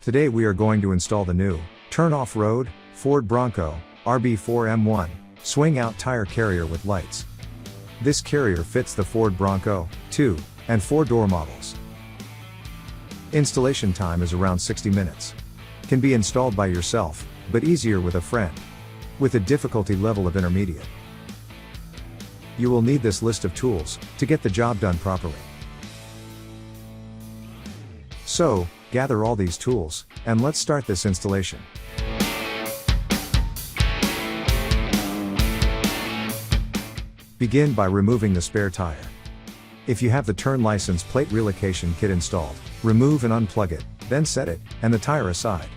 Today we are going to install the new Turn Offroad Ford Bronco RB4M1 swing out tire carrier with lights. This carrier fits the Ford Bronco 2 and 4 door models. Installation time is around 60 minutes. Can be installed by yourself, but easier with a friend, with a difficulty level of intermediate. You will need this list of tools to get the job done properly. So, gather all these tools, and let's start this installation. Begin by removing the spare tire. If you have the Turn license plate relocation kit installed, remove and unplug it, then set it and the tire aside.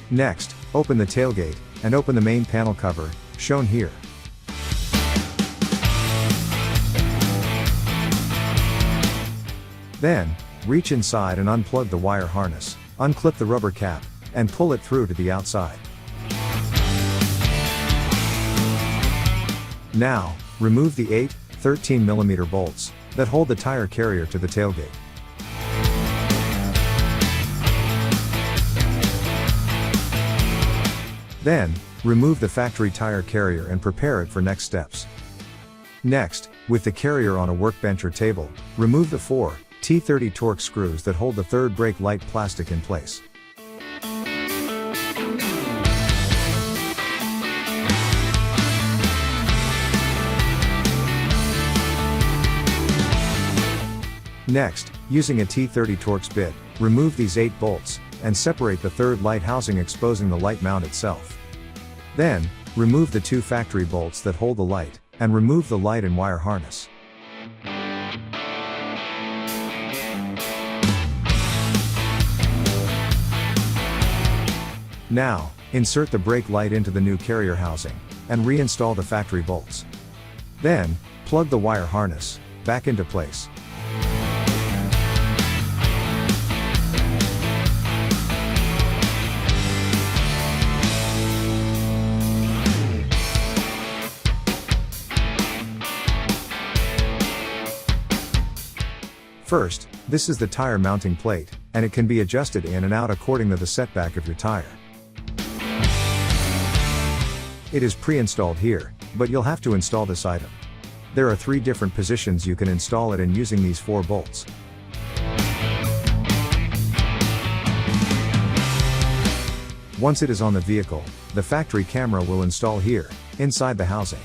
Next, open the tailgate and open the main panel cover, shown here. Then, reach inside and unplug the wire harness, unclip the rubber cap, and pull it through to the outside. Now, remove the 8 13mm bolts that hold the tire carrier to the tailgate. Then, remove the factory tire carrier and prepare it for next steps. Next, with the carrier on a workbench or table, remove the 4 T30 Torx screws that hold the third brake light plastic in place. Next, using a T30 Torx bit, remove these 8 bolts, and separate the third light housing, exposing the light mount itself. Then, remove the 2 factory bolts that hold the light, and remove the light and wire harness. Now, insert the brake light into the new carrier housing, and reinstall the factory bolts. Then, plug the wire harness back into place. First, this is the tire mounting plate, and it can be adjusted in and out according to the setback of your tire. It is pre-installed here, but you'll have to install this item. There are 3 different positions you can install it in using these 4 bolts. Once it is on the vehicle, the factory camera will install here, inside the housing.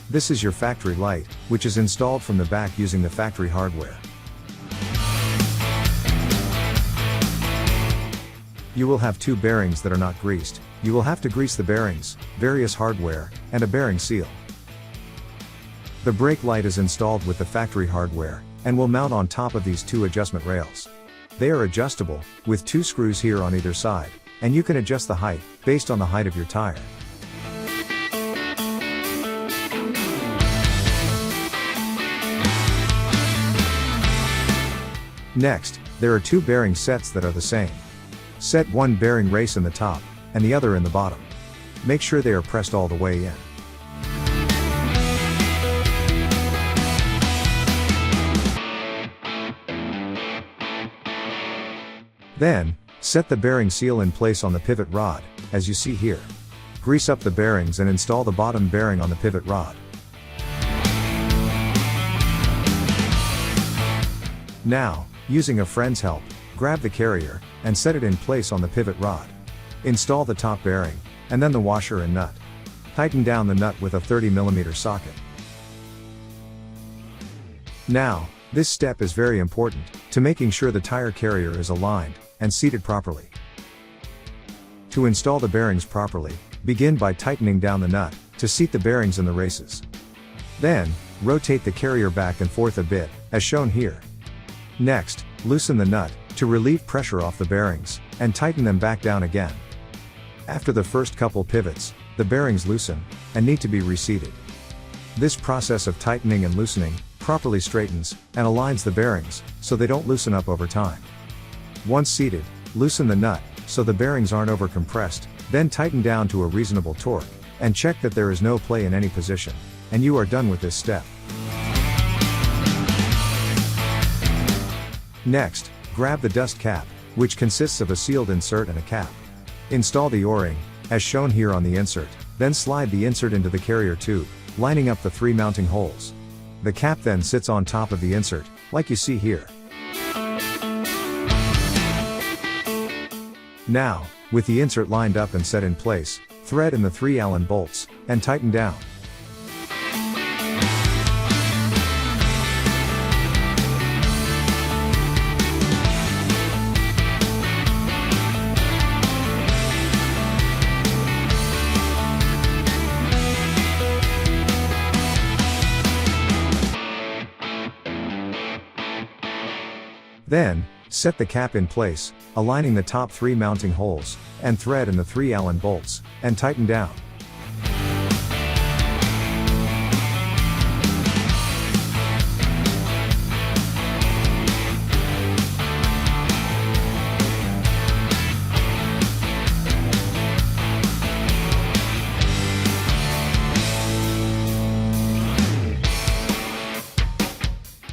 This is your factory light, which is installed from the back using the factory hardware. You will have 2 bearings that are not greased. You will have to grease the bearings, various hardware, and a bearing seal. The brake light is installed with the factory hardware, and will mount on top of these 2 adjustment rails. They are adjustable, with 2 screws here on either side, and you can adjust the height, based on the height of your tire. Next, there are 2 bearing sets that are the same. Set 1 bearing race in the top, and the other in the bottom. Make sure they are pressed all the way in. Then, set the bearing seal in place on the pivot rod, as you see here. Grease up the bearings and install the bottom bearing on the pivot rod. Now, using a friend's help, grab the carrier, and set it in place on the pivot rod. Install the top bearing, and then the washer and nut. Tighten down the nut with a 30mm socket. Now, this step is very important, to making sure the tire carrier is aligned, and seated properly. To install the bearings properly, begin by tightening down the nut, to seat the bearings in the races. Then, rotate the carrier back and forth a bit, as shown here. Next, loosen the nut, to relieve pressure off the bearings, and tighten them back down again. After the first couple pivots, the bearings loosen, and need to be reseated. This process of tightening and loosening properly straightens and aligns the bearings, so they don't loosen up over time. Once seated, Loosen the nut, so the bearings aren't over-compressed, then tighten down to a reasonable torque, and check that there is no play in any position. And you are done with this step. Next, grab the dust cap, which consists of a sealed insert and a cap. Install the O-ring, as shown here on the insert, then slide the insert into the carrier tube, lining up the 3 mounting holes. The cap then sits on top of the insert, like you see here. Now, with the insert lined up and set in place, thread in the 3 Allen bolts, and tighten down. Then, set the cap in place, aligning the top 3 mounting holes, and thread in the 3 Allen bolts, and tighten down.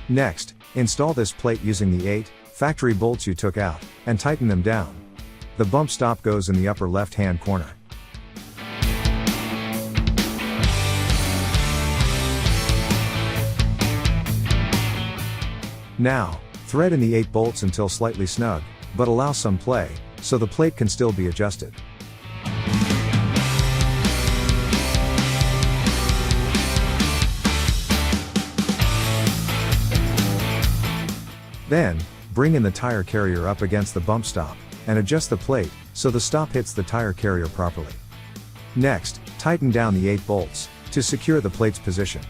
Next, install this plate using the 8 factory bolts you took out, and tighten them down. The bump stop goes in the upper left-hand corner. Now, thread in the 8 bolts until slightly snug, but allow some play, so the plate can still be adjusted. Then, bring in the tire carrier up against the bump stop, and adjust the plate, so the stop hits the tire carrier properly. Next, tighten down the 8 bolts, to secure the plate's position.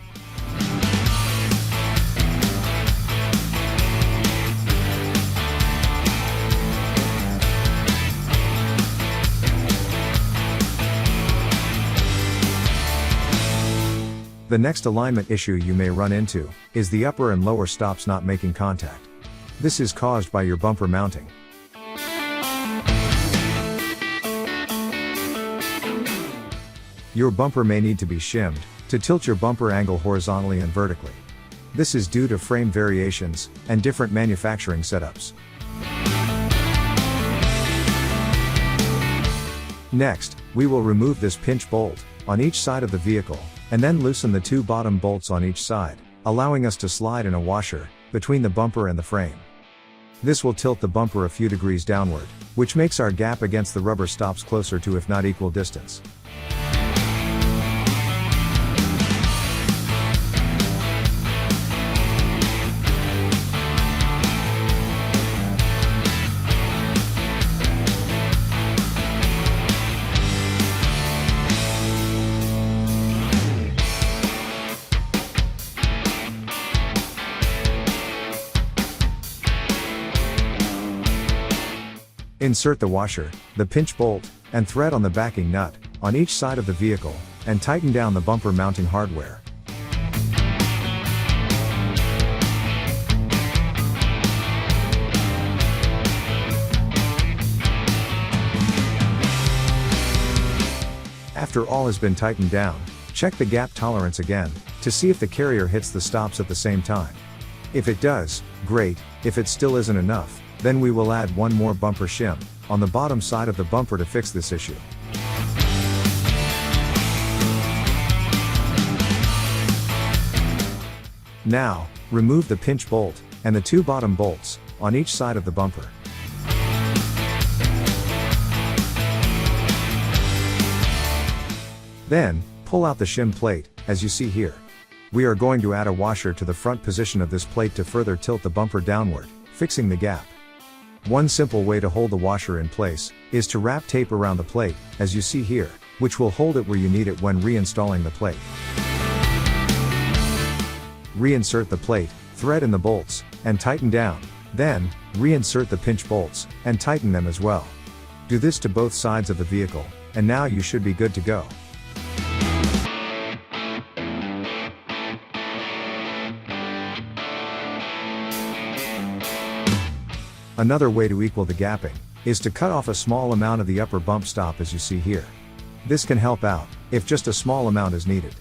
The next alignment issue you may run into, is the upper and lower stops not making contact. This is caused by your bumper mounting. Your bumper may need to be shimmed, to tilt your bumper angle horizontally and vertically. This is due to frame variations, and different manufacturing setups. Next, we will remove this pinch bolt, on each side of the vehicle, and then loosen the 2 bottom bolts on each side, allowing us to slide in a washer, between the bumper and the frame. This will tilt the bumper a few degrees downward, which makes our gap against the rubber stops closer to if not equal distance. Insert the washer, the pinch bolt, and thread on the backing nut, on each side of the vehicle, and tighten down the bumper mounting hardware. After all has been tightened down, check the gap tolerance again, to see if the carrier hits the stops at the same time. If it does, great. If it still isn't enough, then we will add one more bumper shim, on the bottom side of the bumper to fix this issue. Now, remove the pinch bolt, and the 2 bottom bolts, on each side of the bumper. Then, pull out the shim plate, as you see here. We are going to add a washer to the front position of this plate to further tilt the bumper downward, fixing the gap. One simple way to hold the washer in place, is to wrap tape around the plate, as you see here, which will hold it where you need it when reinstalling the plate. Reinsert the plate, thread in the bolts, and tighten down. Then, reinsert the pinch bolts, and tighten them as well. Do this to both sides of the vehicle, and now you should be good to go. Another way to equal the gapping, is to cut off a small amount of the upper bump stop as you see here. This can help out, if just a small amount is needed.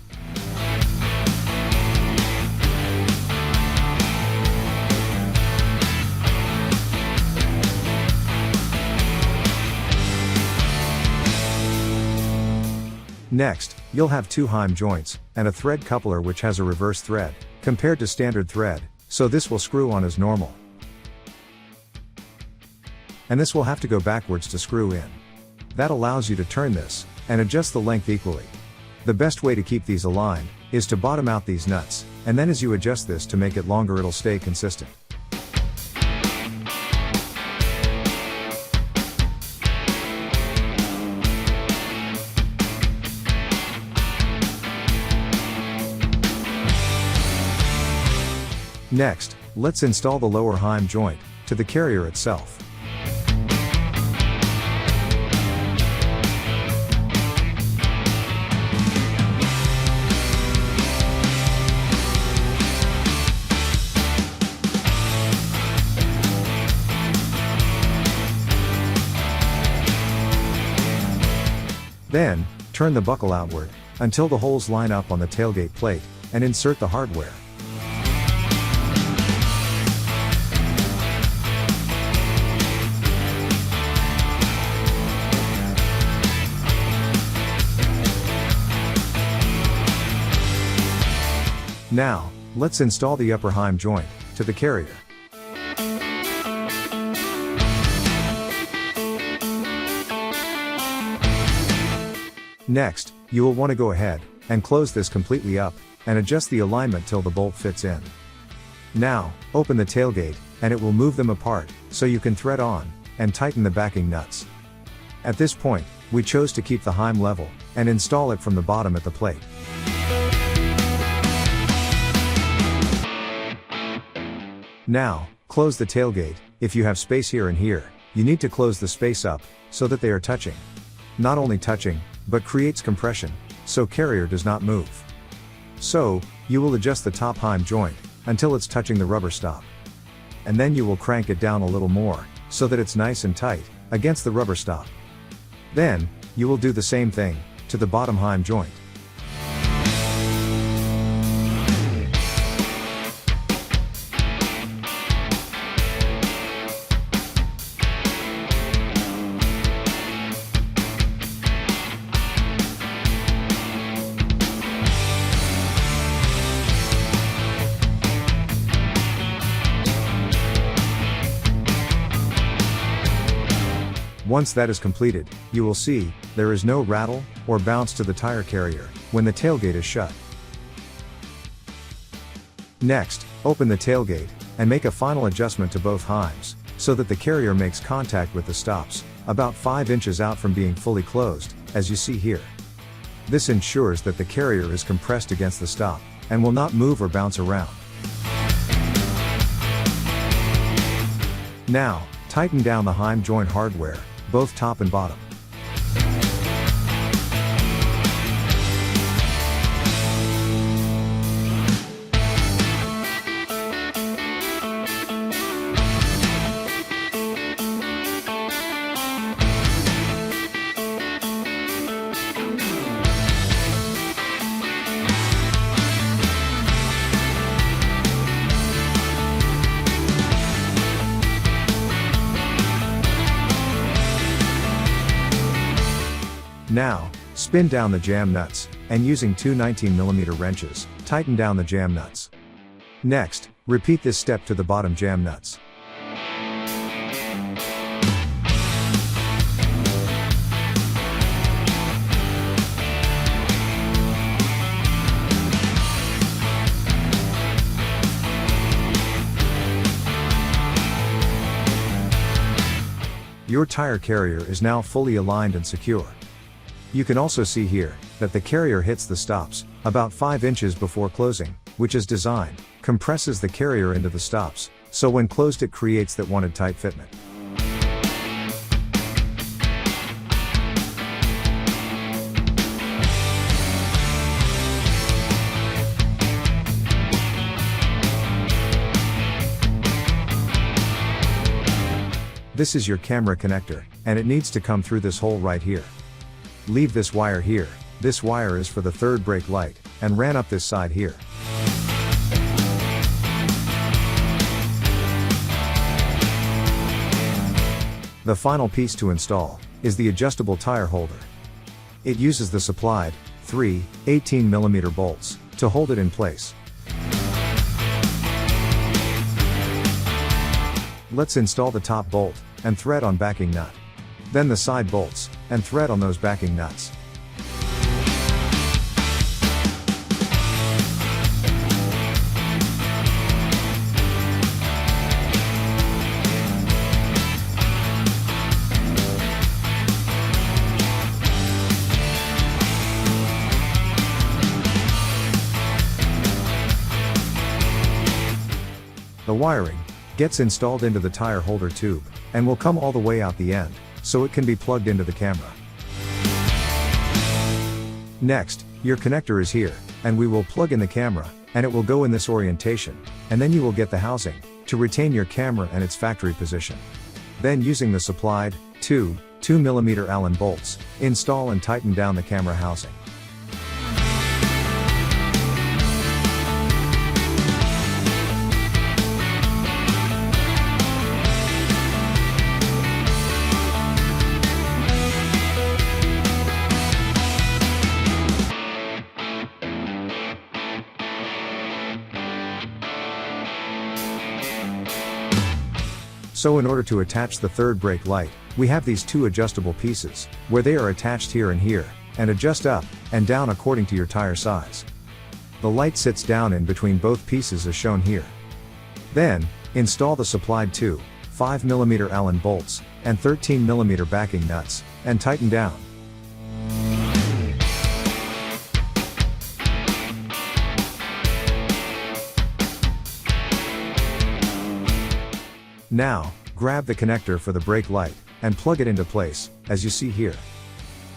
Next, you'll have two heim joints, and a thread coupler which has a reverse thread, compared to standard thread, so this will screw on as normal. And this will have to go backwards to screw in. That allows you to turn this, and adjust the length equally. The best way to keep these aligned, is to bottom out these nuts, and then as you adjust this to make it longer it'll stay consistent. Next, let's install the lower heim joint, to the carrier itself. Then, turn the buckle outward, until the holes line up on the tailgate plate, and insert the hardware. Now, let's install the upper heim joint, to the carrier. Next, you will want to go ahead, and close this completely up, and adjust the alignment till the bolt fits in. Now, open the tailgate, and it will move them apart, so you can thread on, and tighten the backing nuts. At this point, we chose to keep the heim level, and install it from the bottom at the plate. Now, close the tailgate. If you have space here and here, you need to close the space up, so that they are touching. Not only touching, but creates compression, so carrier does not move. So, you will adjust the top heim joint, until it's touching the rubber stop. And then you will crank it down a little more, so that it's nice and tight, against the rubber stop. Then, you will do the same thing, to the bottom heim joint. Once that is completed, you will see, there is no rattle, or bounce to the tire carrier, when the tailgate is shut. Next, open the tailgate, and make a final adjustment to both heims, so that the carrier makes contact with the stops, about 5 inches out from being fully closed, as you see here. This ensures that the carrier is compressed against the stop, and will not move or bounce around. Now, tighten down the heim joint hardware, both top and bottom. Now, spin down the jam nuts, and using two 19mm wrenches, tighten down the jam nuts. Next, repeat this step to the bottom jam nuts. Your tire carrier is now fully aligned and secure. You can also see here, that the carrier hits the stops, about 5 inches before closing, which is designed, compresses the carrier into the stops, so when closed it creates that wanted tight fitment. This is your camera connector, and it needs to come through this hole right here. Leave this wire here. This wire is for the third brake light, and ran up this side here. The final piece to install is the adjustable tire holder. It uses the supplied 3 18mm bolts to hold it in place. Let's install the top bolt and thread on backing nut. Then the side bolts and thread on those backing nuts. The wiring gets installed into the tire holder tube, and will come all the way out the end, so it can be plugged into the camera. Next, your connector is here, and we will plug in the camera, and it will go in this orientation, and then you will get the housing to retain your camera and its factory position. Then using the supplied 2mm Allen bolts, install and tighten down the camera housing. So in order to attach the third brake light, we have these two adjustable pieces, where they are attached here and here, and adjust up and down according to your tire size. The light sits down in between both pieces as shown here. Then, install the supplied 2 5mm Allen bolts and 13mm backing nuts, and tighten down. Now, grab the connector for the brake light, and plug it into place, as you see here.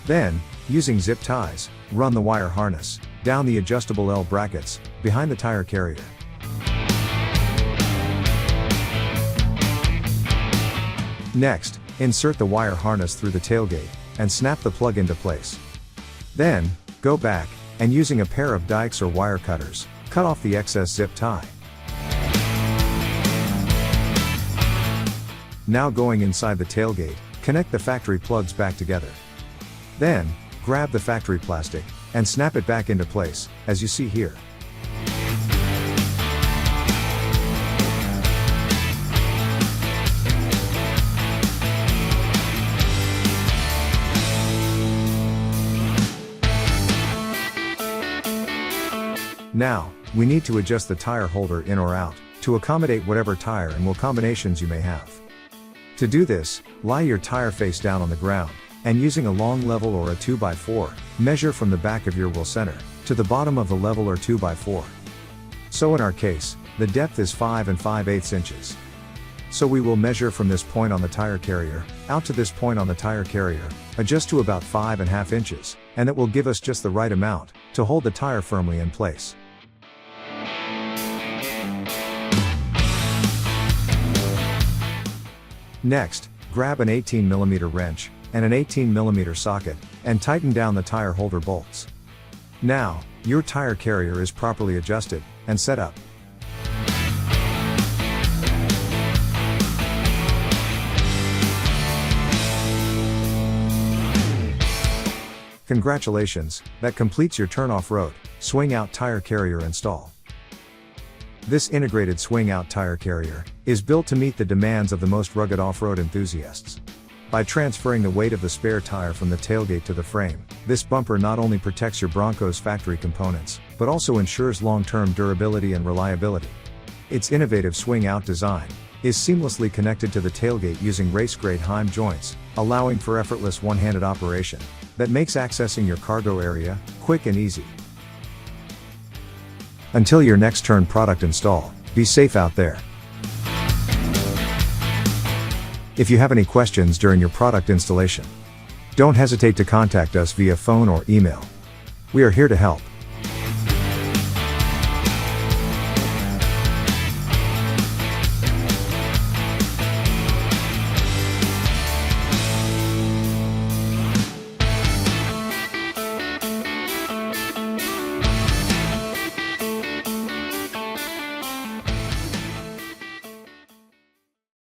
Then, using zip ties, run the wire harness down the adjustable L brackets, behind the tire carrier. Next, insert the wire harness through the tailgate, and snap the plug into place. Then, go back, and using a pair of dikes or wire cutters, cut off the excess zip tie. Now going inside the tailgate, connect the factory plugs back together. Then, grab the factory plastic, and snap it back into place, as you see here. Now, we need to adjust the tire holder in or out, to accommodate whatever tire and wheel combinations you may have. To do this, lie your tire face down on the ground, and using a long level or a 2x4, measure from the back of your wheel center, to the bottom of the level or 2x4. So in our case, the depth is 5 5/8 inches. So we will measure from this point on the tire carrier, out to this point on the tire carrier, adjust to about 5.5 inches, and that will give us just the right amount, to hold the tire firmly in place. Next, grab an 18mm wrench, and an 18mm socket, and tighten down the tire holder bolts. Now, your tire carrier is properly adjusted, and set up. Congratulations, that completes your Turn Off-Road swing out tire carrier install. This integrated swing-out tire carrier is built to meet the demands of the most rugged off-road enthusiasts. By transferring the weight of the spare tire from the tailgate to the frame, this bumper not only protects your Bronco's factory components, but also ensures long-term durability and reliability. Its innovative swing-out design is seamlessly connected to the tailgate using race-grade heim joints, allowing for effortless one-handed operation that makes accessing your cargo area quick and easy. Until your next Turn product install, be safe out there. If you have any questions during your product installation, don't hesitate to contact us via phone or email. We are here to help.